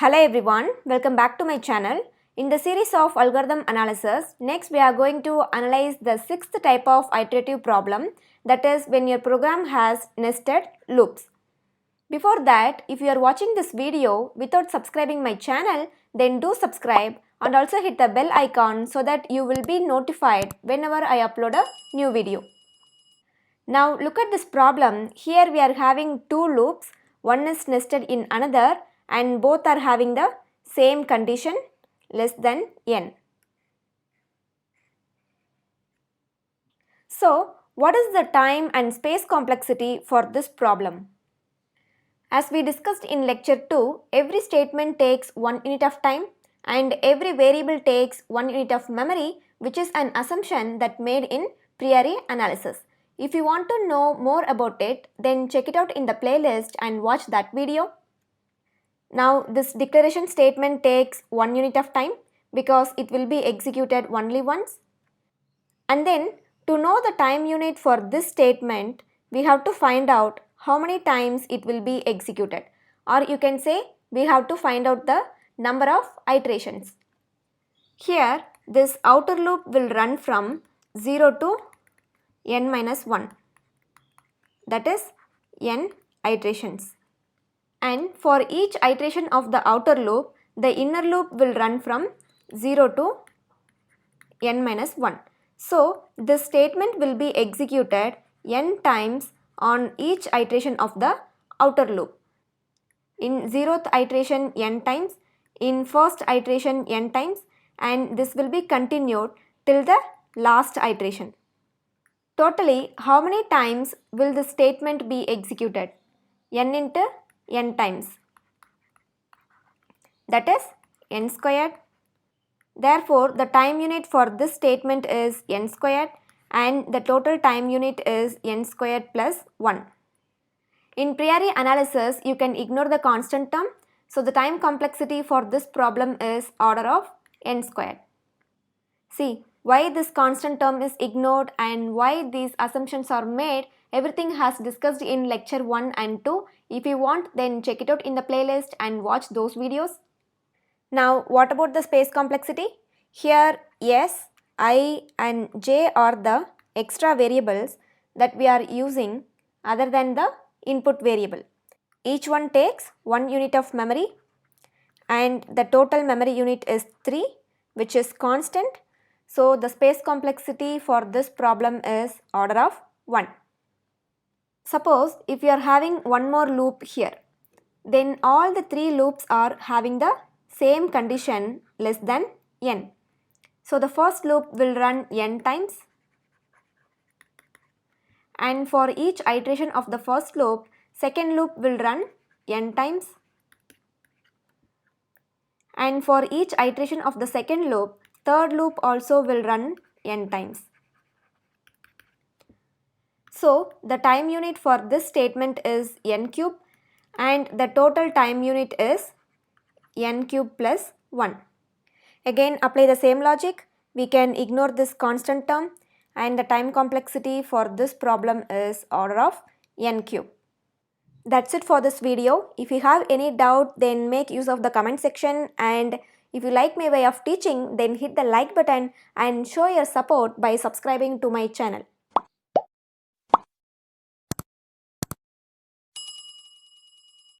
Hello everyone, welcome back to my channel. In the series of algorithm analysis, next we are going to analyze the sixth type of iterative problem, that is when your program has nested loops. Before that, if you are watching this video without subscribing my channel, then do subscribe and also hit the bell icon so that you will be notified whenever I upload a new video. Now look at this problem. Here we are having two loops, one is nested in another and both are having the same condition less than n. So what is the time and space complexity for this problem? As we discussed in lecture 2, every statement takes 1 unit of time and every variable takes 1 unit of memory, which is an assumption that made in priori analysis. If you want to know more about it, then check it out in the playlist and watch that video. Now this declaration statement takes 1 unit of time because it will be executed only once. And then to know the time unit for this statement, we have to find out how many times it will be executed, or you can say we have to find out the number of iterations. Here this outer loop will run from 0 to n minus 1, that is n iterations. And for each iteration of the outer loop, the inner loop will run from 0 to n minus 1. So this statement will be executed n times on each iteration of the outer loop. In 0th iteration n times, in first iteration n times, and this will be continued till the last iteration. Totally, how many times will the statement be executed? N into n times, that is n squared. Therefore, the time unit for this statement is n squared and the total time unit is n squared plus 1. In priori analysis, you can ignore the constant term, so the time complexity for this problem is order of n squared. See, why this constant term is ignored and why these assumptions are made, everything has discussed in lecture 1 and 2. If you want, then check it out in the playlist and watch those videos. Now what about the space complexity? Here S, I and J are the extra variables that we are using other than the input variable. Each one takes 1 unit of memory and the total memory unit is 3, which is constant. So the space complexity for this problem is order of 1. Suppose if you are having one more loop here, then all the 3 loops are having the same condition less than n. So the first loop will run n times, and for each iteration of the first loop, second loop will run n times, and for each iteration of the second loop, third loop also will run n times. So the time unit for this statement is n cube and the total time unit is n cube plus 1. Again apply the same logic. We can ignore this constant term and the time complexity for this problem is order of n cube. That's it for this video. If you have any doubt, then make use of the comment section, and if you like my way of teaching, then hit the like button and show your support by subscribing to my channel.